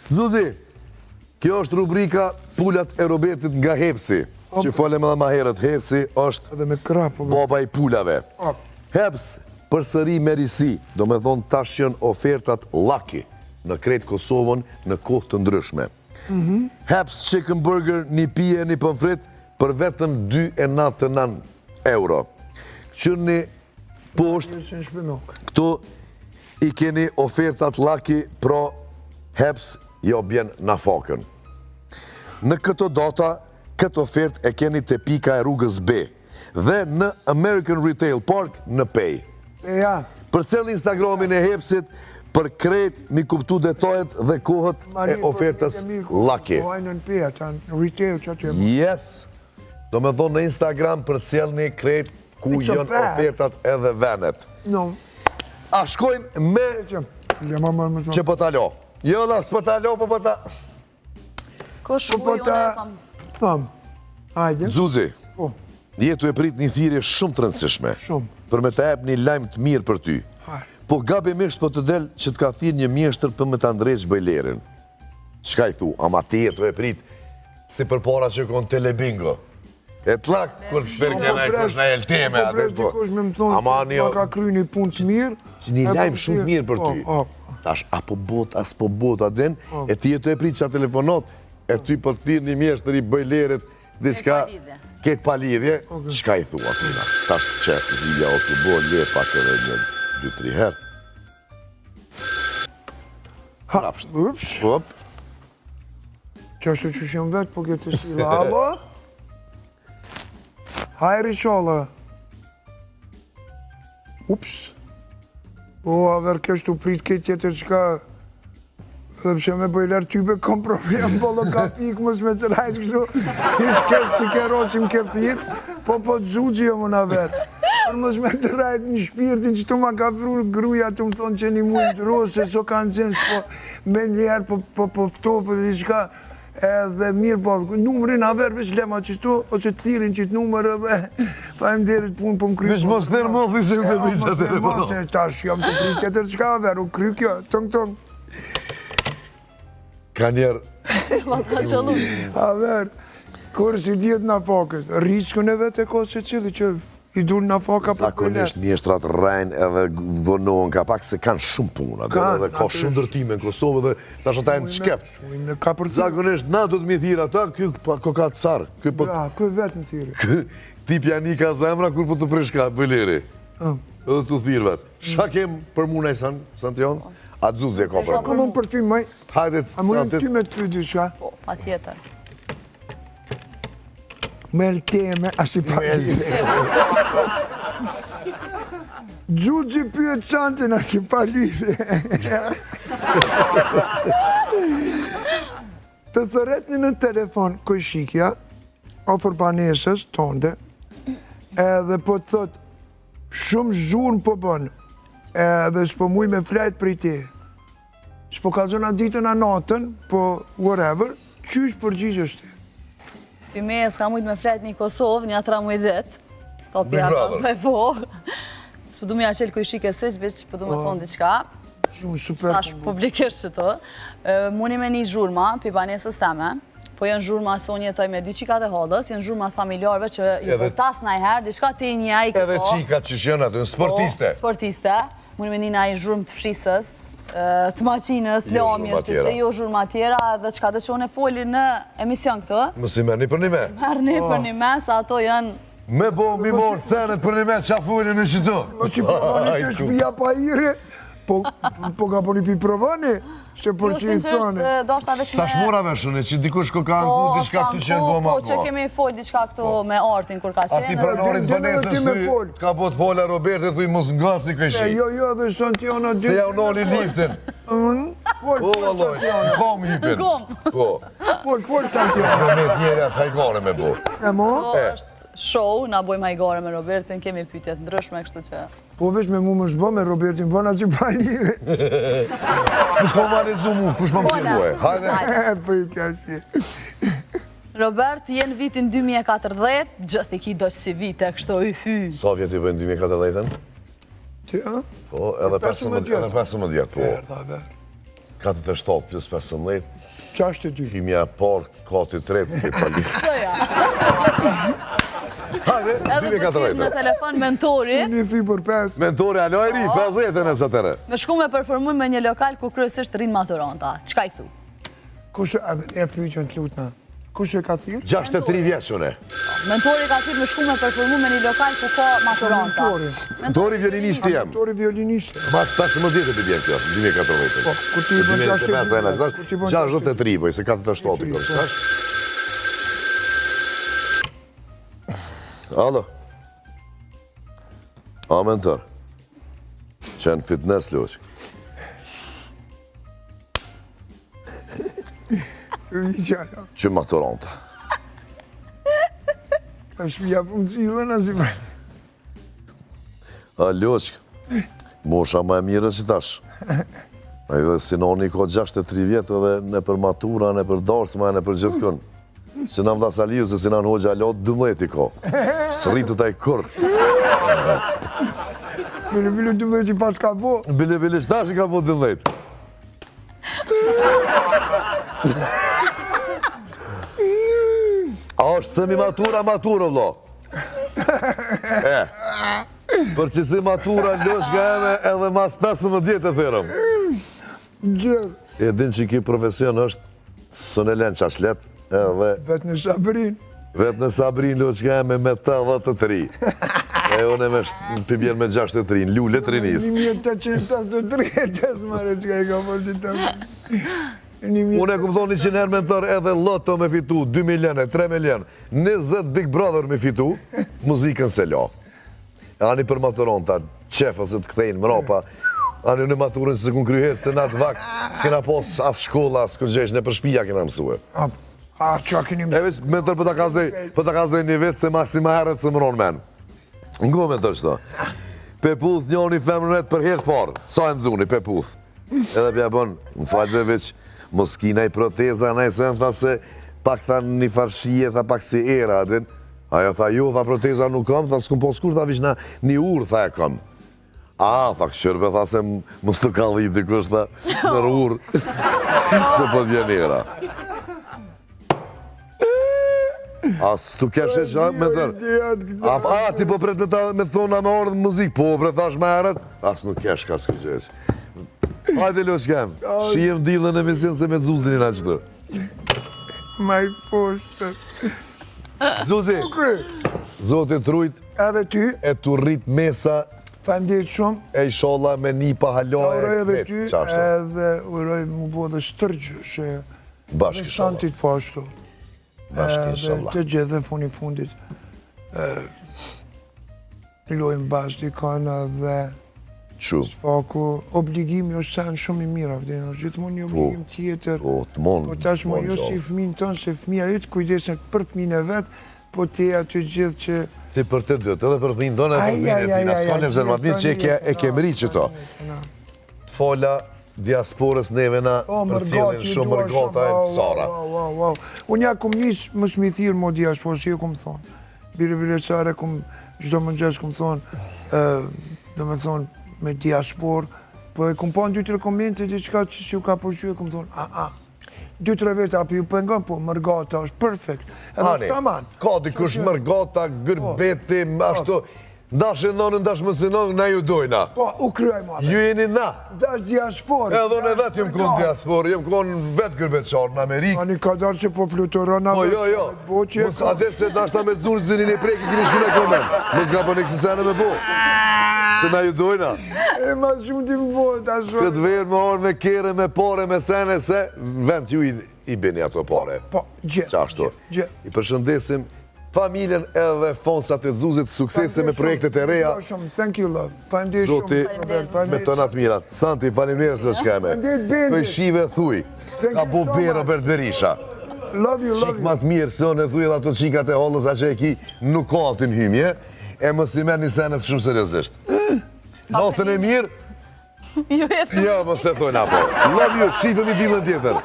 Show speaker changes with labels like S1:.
S1: Zuzi, kjo është rubrika Pulat e Robertit nga Hepsi, që folem edhe ma herët. Hepsi është baba i pulave. Heps përsëri merisi, do me thonë tash janë ofertat laki në krejt Kosovën në kohë të ndryshme. Heps Chicken Burger, një pije, një pomfrit, për vetëm 2,99 euro. Qërni poshtë, këtu i keni ofertat laki, pro Heps jo bjen në fakën. Në këto data, këtë ofert e keni të pika e rrugës B, dhe në American Retail Park në Pej. Për cellë Instagramin e Hepsit, për krejt mi kuptu detajet dhe kohët e ofertës laki. Yes, do me thonë në Instagram për cellë një krejt ku jënë ofertat edhe venet. A shkojmë me që po talo. Jo, la, s'po talo, po po ta...
S2: Ko shkuj, unë e tham.
S1: Zuzi, jetu e prit një thirrje shumë të rëndësishme, për me të jep një lajmë të mirë për ty. Po gabimisht po të del që të ka thirë një mjeshtër për me të ndrejsh bëjlerin. Qka i thu, ama të jetu e prit si për para që konë telebingo. E tlak, kur të përgjena e kush në jelteme.
S3: Po prez dikush me më thonë, ma ka kry një punë të mirë.
S1: Një lajmë shumë mirë për ty. Tash, apo bot, as po bot, adin, e ti jetu e prit që a telefonat, e ty po të thirë një mjeshtër i bëjlerit, diçka, ketë palidhje, qka i thu atina? Tash që zilja o të bo, le pak edhe një 2-3 herë.
S3: Ups. Që është që shumë vetë, po këtë si lava. Hajri qolla. Ups. O, aver kështë u prit këtë tjetër qka... Dhe pëse me bëjler type kom problem, bolo ka pikë, mos me të rajtë kështu, kish kështë si ke roqim ke thirë, po të zhuqi jo më në vetë. Për mos me të rajtë një shpirtin që tu ma ka fru gruja, tu më thonë që një mujë të rosë, se so kanë zënë, po me njerë, po ftofë dhe qka, edhe mirë po, numërin aver veç lema qështu, ose të thirin që të numër edhe, pa em derit punë po më kryë.
S1: Vesh mos nërë më thë se u të prit që të
S3: mos e tash, jam të prit qëtër qka aver, u kryë kjo, tëng.
S1: Ka njerë...
S2: Mas ka qëllu.
S3: A ver, kur si djetë në fakës, riskën e vetë e kosë që cili që i dur në faka për kujnet.
S1: Zakonisht mjeshtrat rajnë edhe vonohen ka pak se kanë shumë puna, edhe ka shumë ndërtime në Kosovë dhe ta shëta e në shkept. Zakonisht na do të mi thira ta, kjo ka të carë.
S3: Kjo vetë në thiri.
S1: Ti pjani ka zemra kur po të prishka, bëjleri. Edhe të thirë vetë. Shka kem për muna i Santion? A të zuzje ka për
S3: muna? Ka mund për ty maj?
S1: Hajdet,
S3: a mund ty me të pydi qa?
S2: Po, pa tjetër.
S3: Me lteme, a si pa lidhe. Gjugji pyet qantin, a si pa lidhe. Të thëretni në telefon këshikja, ofër banesës tonde, edhe po të thot, shumë zhurën po bënë, edhe s'po muj me flajt për i ti. S'po kalzon atë ditën a natën, po whatever, qysh përgjigjës ti?
S2: Për me s'ka mujt me flajt një Kosovë, një atra muj dit. To pja pasaj po. S'po du me ja qelë kujshik e sëq, veç po du me thonë diqka. Stash publikisht që to. Muni me një zhurma, për banesës teme. Po janë zhurma se unë jetoj me dy qikat e hodës, janë zhurmat familjarve që ju përtas najherë, diçka ti një i këto.
S1: Edhe qikat që shënë atë, sportiste.
S2: Sportiste. Mune me një zhurmë të fshisës, të maqinës, të leomjes, që se jo zhurma tjera, dhe qka të që unë e foli në emision këto.
S1: Mësi merë një për një me.
S2: Merë një për një me, sa ato janë...
S1: Me bo, mi morë senet për një me qa foli në qëto.
S3: Mësi përvani të shpija pa ire, po ka po një pi provani. Që për që i thone.
S1: Sta shmura veshëne, që dikush ko ka ngu diçka këtu që në bo ma.
S2: Po, që kemi folë diçka këtu me artin, kur ka qenë.
S1: A ti pranorit Vanesës ty, ka po të fola Robert e thuj mos nga si këshi.
S3: Jo, dhe Santiona
S1: Se ja unoni liftin.
S3: Folë,
S1: Santiona. Në kom hypin.
S3: Folë, Santiona.
S1: Së me met njeri as hajgare me bo.
S3: E mo?
S2: është show, na bojmë hajgare me Robertin, kemi pytjet ndryshme, kështu që...
S3: Po vesh me mu më shbo me Robertin, bëna që pa live.
S1: Kush po ma lezu mu, kush ma më kjerduaj? Hajde.
S3: Po i ka që.
S2: Robert, jenë vitin 2014, gjithi ki doqë si vite, kështu i hy.
S1: Sa vjetë i bëjnë 2014-ën?
S3: Ti, a?
S1: Po, edhe 15 vjetë, po. 47 plus 15,
S3: 62.
S1: hymja por, koti 3, këtë palisë.
S2: Soja.
S1: Hajde,
S2: Edhe për t'jith në telefon mentori,
S3: Një thy për 5.
S1: Mentori, alo e ri, 50 e nësatëre.
S2: me shku me performuj me një lokal ku kryesisht rinë maturanta. Qka i thu?
S3: Kush e pyqën të lutna? Kush e ka thirë?
S1: 63 vjequne.
S2: Mentori ka thirë me shku me performuj me një lokal ku ka maturanta.
S1: Mentori violinisti jam.
S3: Mentori violinist.
S1: Mas 15 e bjen kjo, 2014.
S3: Po, kur ti i bën
S1: 63, po, se 47 i kërë. Alo. A, mentor. Qenë fitness, Luq. Që maturanta.
S3: është mja për më cilën, asë i për.
S1: A, Luq, mosha ma e mire që tash. Edhe Sinoni ka 63 vjetë edhe në për matura, në për darsma, në për gjithë kënë. Sinan Vda Saliju, se Sinan Hoxha lot 12 i ka. Së rritë taj kur.
S3: Bile 12 i pas ka po.
S1: Bile qëtash i ka po 12. A është sëmi matura, vlo. Për që si matura lësh nga eme edhe mas 15 vjetë e thërëm.
S3: Gjithë.
S1: E din që ki profesion është së në len qashlet edhe...
S3: Vetë në Sabrin.
S1: Vetë në Sabrin lësh nga eme me 83. E unë e me përbjen me 63, në lullet rinis.
S3: 1883 të smare që ka i ka fërti të më.
S1: Unë e këmë thonë 100 herë mentor edhe loto me fitu, 2 milion, 3 milion, 20 Big Brother me fitu, muzikën se la. Ani për maturonta, qefë ose të këthejnë mrapa, ani unë maturën që se kënë kryhet, se në atë vakt, s'kena pos as shkolla, s'kën gjesh, në për shpija kena mësue.
S3: A, që a keni më...
S1: E veç, mentor për të kalzoj një vetë se masima herët se mëron men. Ngo mentor qëto. Peputh njoni femërët për herë parë, sa e nëzuni, peputh. Edhe pja bon, në falbe veç, mos kina i proteza, na i se më tha se pak tha një farshie, tha pak si era, adin. Ajo tha, jo, tha proteza nuk kam, tha s'kum po s'kur, tha vish na një urë, tha e kam. A, tha këshërbe, tha se mos të kallit dikush, tha, në urë, se po t'jen era. A, s'tu kesh e qa, me tërë. A, ti po pret me thona me orë dhe muzikë, po pret thash me herët, as nuk kesh ka s'ku qesh. Hajde lo shkem, shijem dilën e misin se me Zuzin i na qëtë.
S3: Ma i poshtë.
S1: Zuzi, Zotin trujt,
S3: Edhe ty,
S1: e tu rrit mesa,
S3: fandet shumë.
S1: e i sholla me një pahalo e
S3: Uroj edhe
S1: kmet,
S3: ty,
S1: qashtë.
S3: edhe uroj mu bo dhe shtërgjë, që
S1: Bashkë i sholla.
S3: shantit po ashtu.
S1: Bashkë i
S3: Dhe
S1: sholla.
S3: të gjithë dhe funi fundit. Lojmë bashkë dikana dhe
S1: Shumë,
S3: paku, obligimi është sen shumë i mirë, avdin, është gjithmonë një obligim tjetër.
S1: po, të monë.
S3: Po tashmë jo si fëmin tonë, se fëmija ytë kujdesen për fëmin e vetë, po te aty gjithë që...
S1: Ti për të dhëtë, edhe për fëmin tonë, edhe për fëmin e tina, s'ka një zërmatmin që e kemri që to. Të fola diasporës neve na për cilin shumë mërgota e të sara.
S3: Unë ja kum njës më smithirë mo diasporë, si e kum thonë. Bire qare kum, gjdo më njës kum thonë, dhe me thonë, me diasporë, po e kum ponë 2-3 komente dhe qka që si ju ka përshu e kum thonë, 2-3 vete apo ju pëngon, po mërgata është perfekt. Edhe është taman.
S1: Ka dikush mërgata, gërbeti, ashtu, ndashë nënë, ndashë mësinon, na ju dojna.
S3: Po, u kryaj ma.
S1: Ju jeni na.
S3: Dash diasporë.
S1: Edhe unë vetë jem konë diasporë, jem konë vetë gërbetësharë në Amerikë.
S3: Ani ka darë që po fluturon a
S1: Po, jo. Mos adesë se nashta me zunë zinin e preki, kini shku në komen. Mos ka për një kësisene me bo. Se na ju dojna.
S3: E ma shumë ti më bojë, ta shumë.
S1: Këtë verë me orë, me kere, me pare, me sene, se vend ju i bini ato pare.
S3: Po, gjithë.
S1: I përshëndesim familjen edhe fonsat e Zuzit, suksese me projektet e reja.
S3: Thank you, love. Faleminderit
S1: Zoti, me të natë mirat. Santi, faleminderit të shkeme. Për shive thuj, ka bu be Robert Berisha.
S3: Love you.
S1: Qik ma të mirë, se unë e thuj edhe ato qikat e hollës, a që e ki nuk ka atin hymje, e mos i merë një senes shumë seriosisht. Natën e mirë? Jo, mos e thujnë apo. Love you, shifëm i dilën tjetër.